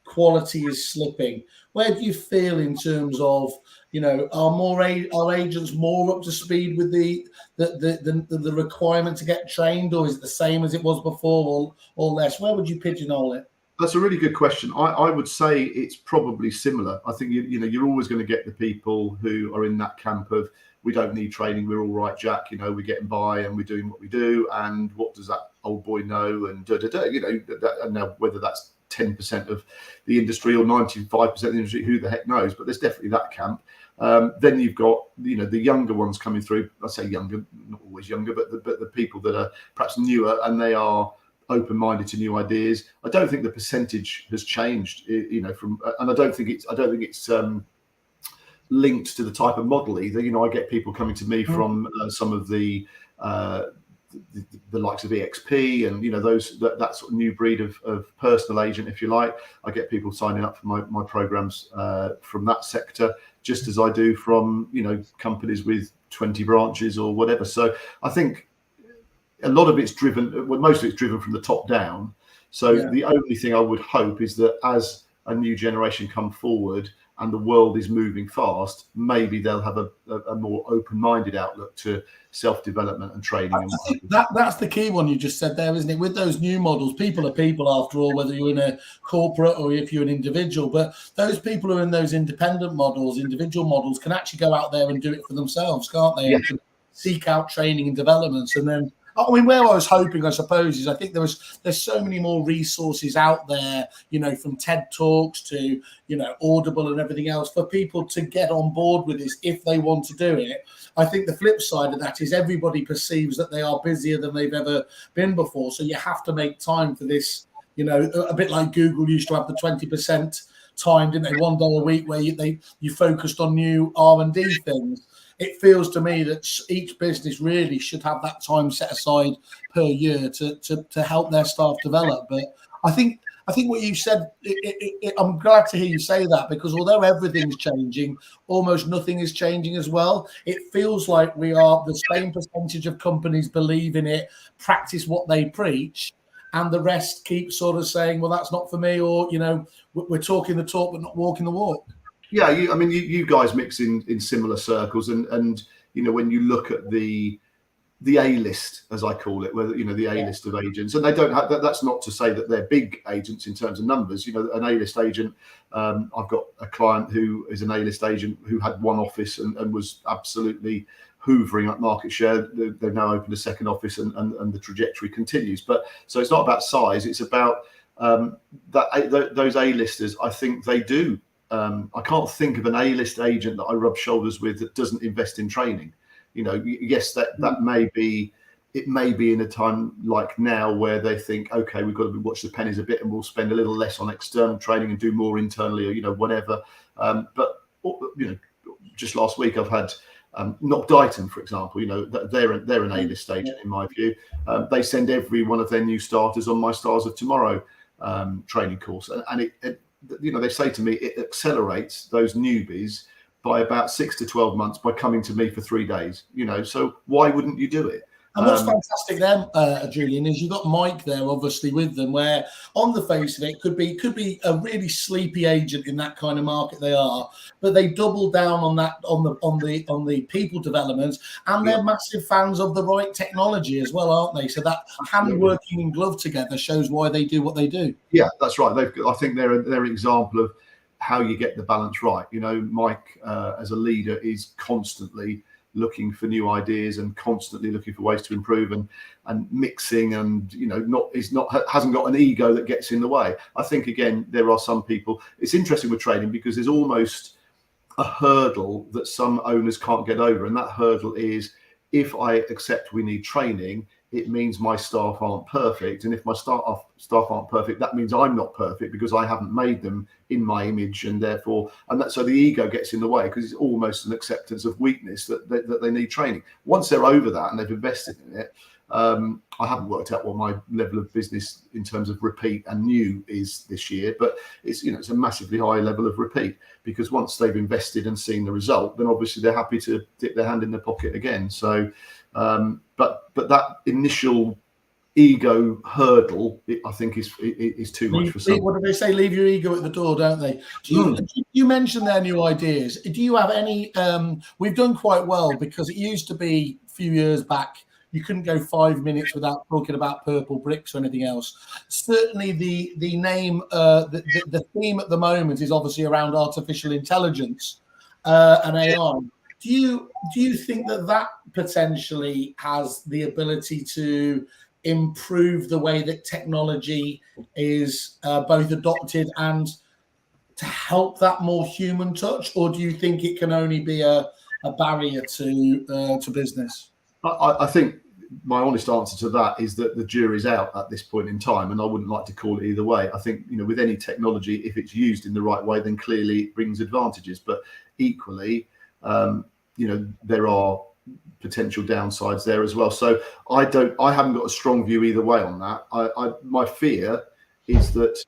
quality is slipping? Where do you feel in terms of, are agents more up to speed with the requirement to get trained, or is it the same as it was before or less? Where would you pigeonhole it? That's a really good question. I would say it's probably similar. I think you're always going to get the people who are in that camp of, we don't need training, we're all right, Jack. We're getting by and we're doing what we do. And what does that old boy no, and and now whether that's 10% of the industry or 95% of the industry, who the heck knows? But there's definitely that camp. Then you've got the younger ones coming through. I say younger, not always younger, but the people that are perhaps newer, and they are open-minded to new ideas. I don't think the percentage has changed, and I don't think it's linked to the type of model either. I get people coming to me from some of the likes of EXP and that sort of new breed of personal agent, if you like. I get people signing up for my programs from that sector, just as I do from companies with 20 branches or whatever. So I think a lot of it's driven, well, most of it's driven from the top down. So the only thing I would hope is that as a new generation come forward and the world is moving fast, maybe they'll have a more open-minded outlook to self-development and training. I think that's the key one you just said there, isn't it? With those new models, people are people after all, whether you're in a corporate or if you're an individual. But those people who are in those independent models, individual models, can actually go out there and do it for themselves, can't they? Yeah. And seek out training and developments. And then, I mean, where I was hoping, I suppose, is I think there's so many more resources out there, from TED Talks to, Audible and everything else, for people to get on board with this if they want to do it. I think the flip side of that is everybody perceives that they are busier than they've ever been before. So you have to make time for this, a bit like Google used to have the 20% time, didn't they? 1 day a week where you focused on new R&D things. It feels to me that each business really should have that time set aside per year to help their staff develop. But I think what you said, I'm glad to hear you say that, because although everything's changing, almost nothing is changing as well. It feels like we are the same percentage of companies believe in it, practice what they preach, and the rest keep sort of saying, well, that's not for me, or, we're talking the talk but not walking the walk. Yeah, you guys mix in similar circles, and when you look at the A-list, as I call it, where the A-list of agents, and they don't have that's not to say that they're big agents in terms of numbers. An A-list agent. I've got a client who is an A-list agent who had one office and was absolutely hoovering up market share. They've now opened a second office, and the trajectory continues. But so it's not about size; it's about those A-listers. I think they do. I can't think of an A-list agent that I rub shoulders with that doesn't invest in training. Yes, that may be in a time like now where they think, okay, we've got to watch the pennies a bit and we'll spend a little less on external training and do more internally, or whatever. But just last week I've had Knock Dighton, for example. They're an A-list agent in my view. They send every one of their new starters on my Stars of Tomorrow training course, and they say to me it accelerates those newbies by about 6 to 12 months by coming to me for 3 days. So why wouldn't you do it? And what's fantastic then, Julian, is you've got Mike there, obviously, with them, where on the face of it could be a really sleepy agent in that kind of market they are, but they double down on that on the people development, and they're massive fans of the right technology as well, aren't they? So that hand working in glove together shows why they do what they do. Yeah, that's right. I think they're an example of how you get the balance right. Mike as a leader is constantly looking for new ideas and constantly looking for ways to improve and mixing, and hasn't got an ego that gets in the way. I think again there are some people. It's interesting with training because there's almost a hurdle that some owners can't get over, and that hurdle is, if I accept we need training, it means my staff aren't perfect, and if my staff aren't perfect, that means I'm not perfect because I haven't made them in my image, and therefore, so the ego gets in the way because it's almost an acceptance of weakness that they need training. Once they're over that and they've invested in it, I haven't worked out what my level of business in terms of repeat and new is this year, but it's it's a massively high level of repeat, because once they've invested and seen the result, then obviously they're happy to dip their hand in their pocket again. So but that initial ego hurdle, I think, is too much for some. What do they say? Leave your ego at the door, don't they? You mentioned their new ideas. Do you have any? We've done quite well, because it used to be a few years back you couldn't go 5 minutes without talking about purple bricks or anything else. Certainly, the name, the theme at the moment is obviously around artificial intelligence and AI. Do you think that potentially has the ability to improve the way that technology is both adopted and to help that more human touch, or do you think it can only be a barrier to business? I think my honest answer to that is that the jury's out at this point in time, and I wouldn't like to call it either way. I think, with any technology, if it's used in the right way, then clearly it brings advantages. But equally, there are potential downsides there as well. So I haven't got a strong view either way on that. My fear is that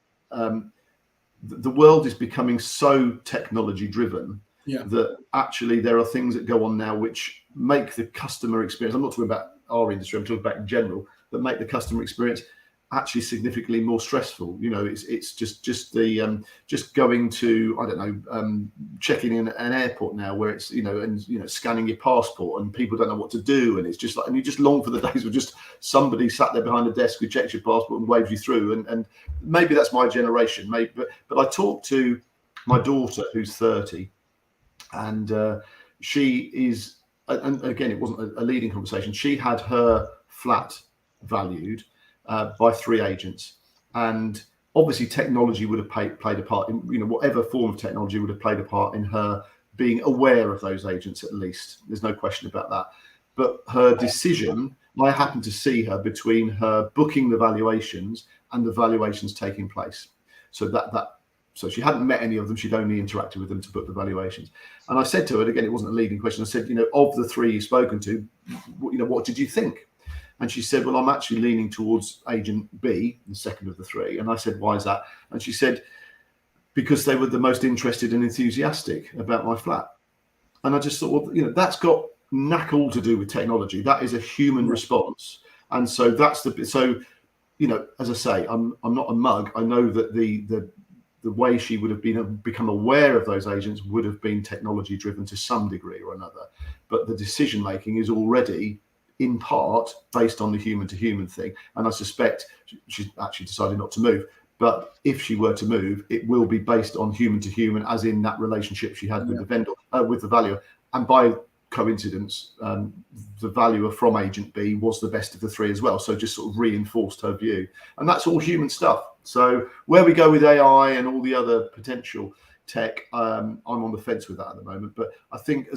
the world is becoming so technology driven that actually there are things that go on now which make the customer experience, I'm not talking about our industry, I'm talking about in general, that make the customer experience actually significantly more stressful. It's just going to, I don't know, checking in at an airport now where it's, scanning your passport and people don't know what to do. And it's just like, and you just long for the days where just somebody sat there behind a desk who checks your passport and waves you through. And maybe that's my generation, but I talked to my daughter who's 30, and she is, and again, it wasn't a leading conversation. She had her flat valued by 3 agents, and obviously technology would have played a part in, whatever form of technology would have played a part in her being aware of those agents. At least there's no question about that. But her decision, I happened to see her between her booking the valuations and the valuations taking place. So she hadn't met any of them. She'd only interacted with them to book the valuations. And I said to her, again, it wasn't a leading question. I said, of the 3 you've spoken to, what did you think? And she said, well, I'm actually leaning towards agent B, the second of the 3. And I said, why is that? And she said, because they were the most interested and enthusiastic about my flat. And I just thought, well, that's got knack all to do with technology. That is a human response. And so as I say, I'm not a mug. I know that the way she would have become aware of those agents would have been technology driven to some degree or another. But the decision making is already in part based on the human to human thing. And I suspect she's actually decided not to move. But if she were to move, it will be based on human to human, as in that relationship she had with the vendor, with the valuer. And by coincidence, the valuer from agent B was the best of the 3 as well. So just sort of reinforced her view. And that's all human stuff. So where we go with AI and all the other potential tech, I'm on the fence with that at the moment. But I think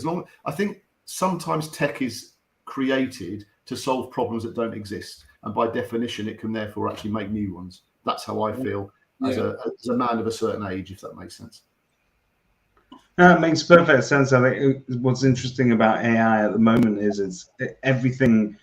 sometimes tech is created to solve problems that don't exist, and by definition, it can therefore actually make new ones. That's how I feel as a man of a certain age, if that makes sense. No, it makes perfect sense. I think what's interesting about AI at the moment is everything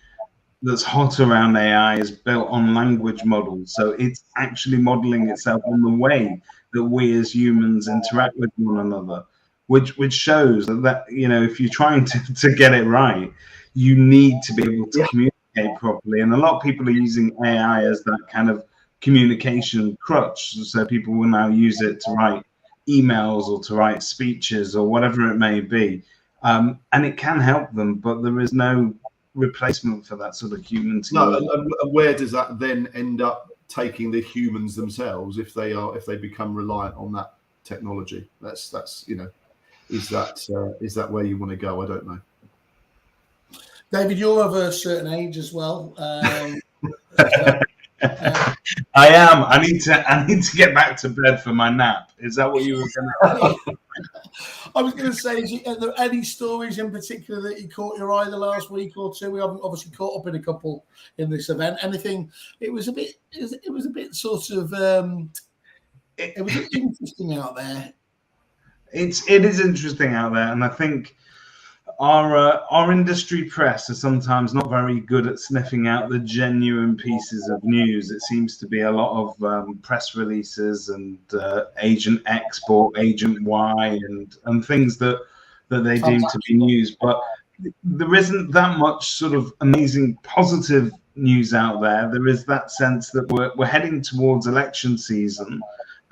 that's hot around AI is built on language models. So it's actually modeling itself on the way that we as humans interact with one another, which shows that if you're trying to get it right, you need to be able to communicate properly. And a lot of people are using AI as that kind of communication crutch. So people will now use it to write emails or to write speeches or whatever it may be. And it can help them, but there is no replacement for that sort of human to no. And where does that then end up taking the humans themselves if they become reliant on that technology? That's is that where you want to go? I don't know. David, you're of a certain age as well. I am. I need to get back to bed for my nap. Is that what you were going to? I was going to say, are there any stories in particular that you caught your eye the last week or 2? We haven't obviously caught up in a couple in this event. Anything? It was a bit sort of. It was interesting out there. It is interesting out there, and I think our industry press are sometimes not very good at sniffing out the genuine pieces of news. It seems to be a lot of press releases and Agent X bought Agent Y and things that they deem to be news. But there isn't that much sort of amazing positive news out there. There is that sense that we're heading towards election season.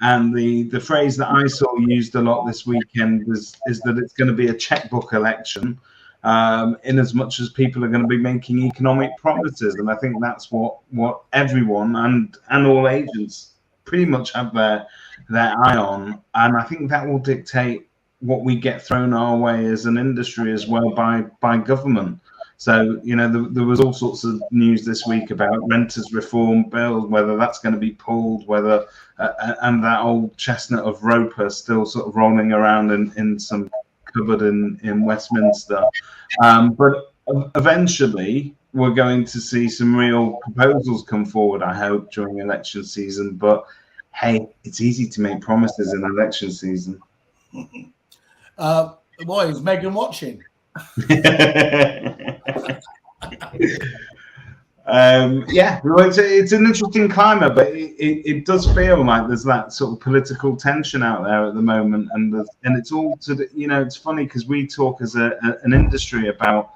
And the phrase that I saw used a lot this weekend is that it's going to be a checkbook election, in as much as people are going to be making economic promises. And I think that's what everyone and all agents pretty much have their eye on. And I think that will dictate what we get thrown our way as an industry as well by government. So, there was all sorts of news this week about renters reform bill, whether that's going to be pulled, whether and that old chestnut of Roper still sort of rolling around in some cupboard in Westminster. But eventually, we're going to see some real proposals come forward, I hope, during election season. But hey, it's easy to make promises in election season. Why is Megan watching? It's an interesting climate, but it does feel like there's that sort of political tension out there at the moment, and it's all it's funny because we talk as an industry about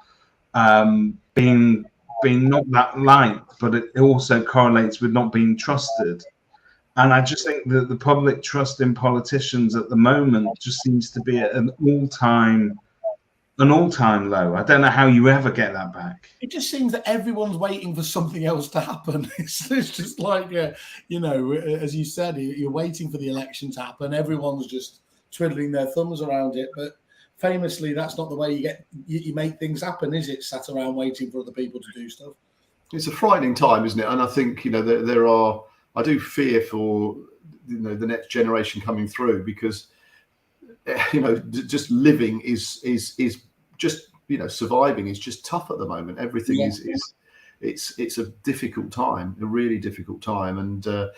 being not that liked, but it also correlates with not being trusted. And I just think that the public trust in politicians at the moment just seems to be at an all-time low. I don't know how you ever get that back. It just seems that everyone's waiting for something else to happen. It's just like, as you said, you're waiting for the election to happen. Everyone's just twiddling their thumbs around it. But famously, that's not the way you make things happen, is it? Sat around waiting for other people to do stuff. It's a frightening time, isn't it? And I think, there are. I do fear for the next generation coming through, because just living is just surviving is just tough at the moment. Everything is it's a difficult time, a really difficult time. And as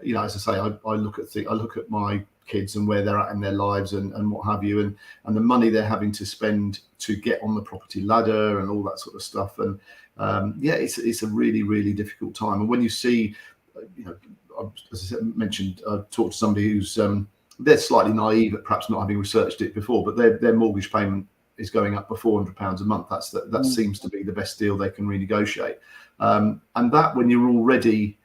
I say, I look at my kids and where they're at in their lives and what have you, and the money they're having to spend to get on the property ladder and all that sort of stuff. And it's a really, really difficult time. And when you see, as I mentioned, I talked to somebody who's they're slightly naive at perhaps not having researched it before, but their mortgage payment is going up by £400 a month. That seems to be the best deal they can renegotiate. And that, when you're already,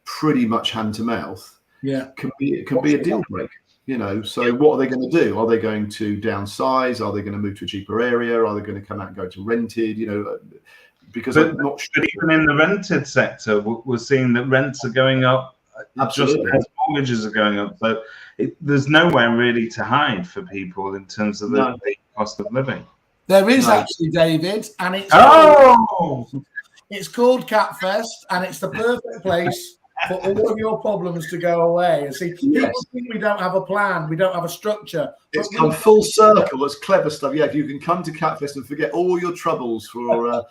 pretty much hand to mouth, can be a deal breaker. So what are they going to do? Are they going to downsize? Are they going to move to a cheaper area? Are they going to come out and go to rented? Because I'm not sure. But even in the rented sector, we're seeing that rents are going up. Absolutely. Just as mortgages are going up. So there's nowhere really to hide for people in terms of the cost of living. There is actually, David, and it's called Catfest, and it's the perfect place for all of your problems to go away. And see, people think we don't have a plan, we don't have a structure. It's come full circle. That's clever stuff. Yeah, if you can come to Catfest and forget all your troubles for a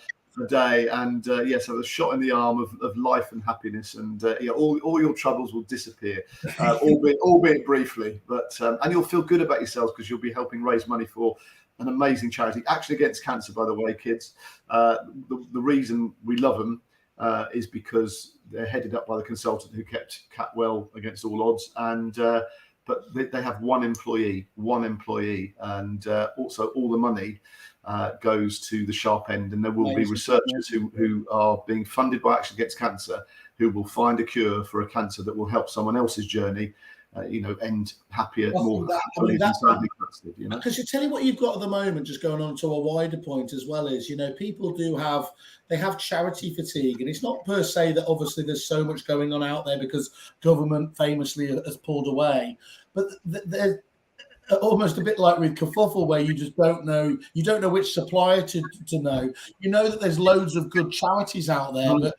day, and have a shot in the arm of life and happiness, and all your troubles will disappear, albeit briefly. But and you'll feel good about yourselves because you'll be helping raise money for an amazing charity, actually against cancer, by the way, kids. The reason we love them is because they're headed up by the consultant who kept Cat well against all odds, and but they have one employee, and also all the money goes to the sharp end, and there will be researchers who are being funded by Action Against Cancer who will find a cure for a cancer that will help someone else's journey end happier, more happily than sadly trusted. Because you tell you what you've got at the moment, just going on to a wider point as well, is people have charity fatigue, and it's not per se that obviously there's so much going on out there because government famously has pulled away, but they're almost a bit like with Kerfuffle, where you just don't know which supplier to know. That there's loads of good charities out there, but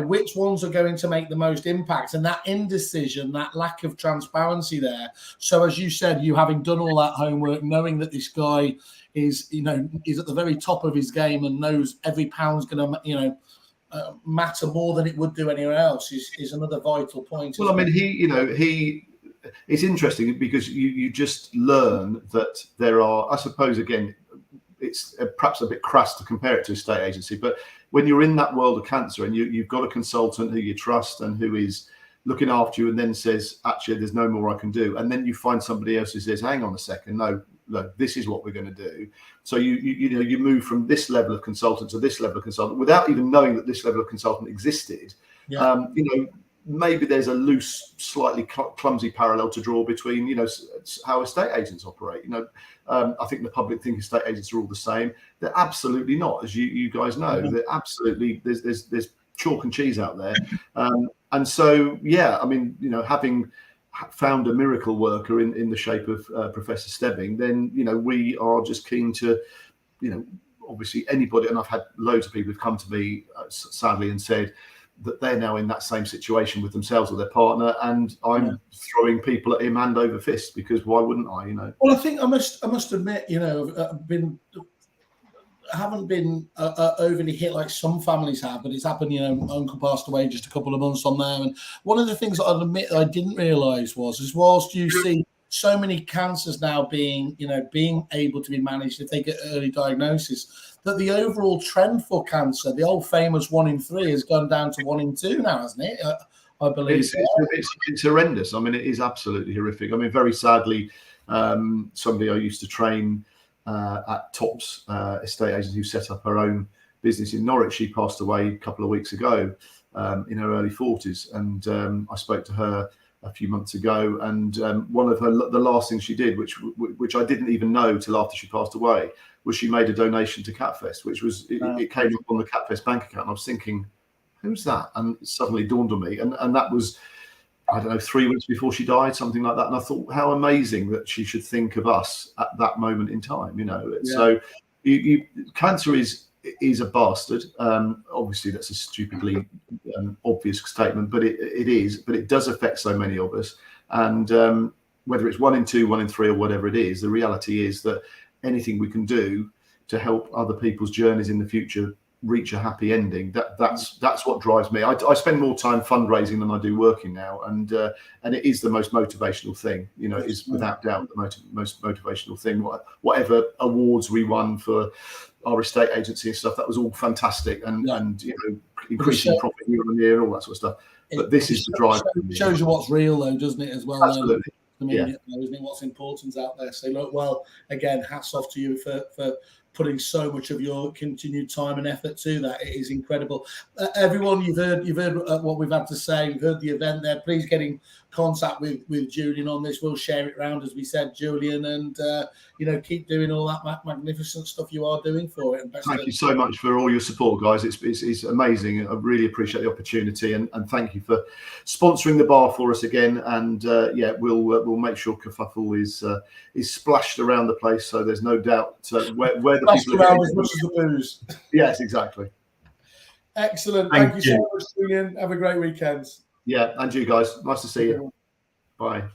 which ones are going to make the most impact, and that indecision, that lack of transparency there. So as you said, you having done all that homework, knowing that this guy is at the very top of his game and knows every pound's going to matter more than it would do anywhere else, is another vital point. Well, I mean, it's interesting because you just learn that there are, I suppose, again, it's perhaps a bit crass to compare it to a estate agency, but when you're in that world of cancer and you've got a consultant who you trust and who is looking after you and then says, actually, there's no more I can do. And then you find somebody else who says, hang on a second, no, this is what we're going to do. So you move from this level of consultant to this level of consultant without even knowing that this level of consultant existed. Yeah. Maybe there's a loose, slightly clumsy parallel to draw between, how estate agents operate. I think the public think estate agents are all the same. They're absolutely not, as you guys know. Mm-hmm. They're absolutely there's chalk and cheese out there, and so I mean, having found a miracle worker in the shape of Professor Stebbing, then we are just keen to, obviously anybody, and I've had loads of people who've come to me sadly and said that they're now in that same situation with themselves or their partner, and I'm throwing people at him hand over fist, because why wouldn't I? Well, I think I must admit, I haven't been overly hit like some families have, but it's happened. Uncle passed away just a couple of months on there, and one of the things that I'd admit I didn't realise was whilst you see so many cancers now being able to be managed if they get early diagnosis, that the overall trend for cancer, the old famous 1 in 3, has gone down to 1 in 2 now, hasn't it? I believe it's horrendous. I mean, it is absolutely horrific. I mean, very sadly, somebody I used to train at Tops estate agent who set up her own business in Norwich, she passed away a couple of weeks ago in her early 40s, and I spoke to her a few months ago, and one of the last things she did, which I didn't even know till after she passed away, was she made a donation to Catfest, which was it came up on the Catfest bank account, and I was thinking, who's that? And it suddenly dawned on me, and that was, I don't know, 3 weeks before she died, something like that. And I thought, how amazing that she should think of us at that moment in time. So cancer is a bastard. Obviously, that's a stupidly obvious statement, but it is. But it does affect so many of us. And whether it's 1 in 2, 1 in 3, or whatever it is, the reality is that anything we can do to help other people's journeys in the future reach a happy ending, that's what drives me. I spend more time fundraising than I do working now, and it is the most motivational thing. It is without doubt the most motivational thing. Whatever awards we won for our estate agency and stuff, that was all fantastic, and increasing profit year on year and all that sort of stuff. But this is the drive. It shows you what's real, though, doesn't it? As well, absolutely. Isn't it? What's important out there. So look, well, again, hats off to you for putting so much of your continued time and effort to that. It is incredible. Everyone, you've heard what we've had to say. You've heard the event there. Please get in contact with Julian on this. We'll share it around, as we said, Julian, and keep doing all that magnificent stuff you are doing for it. And thank you so much for all your support, guys. It's amazing. I really appreciate the opportunity, and thank you for sponsoring the bar for us again. And we'll make sure Kerfuffle is splashed around the place, so there's no doubt where the people around as much as the booze. Yes, exactly. Excellent. Thank you so much, Julian. Have a great weekend. Yeah, and you guys. Nice to see you. Bye.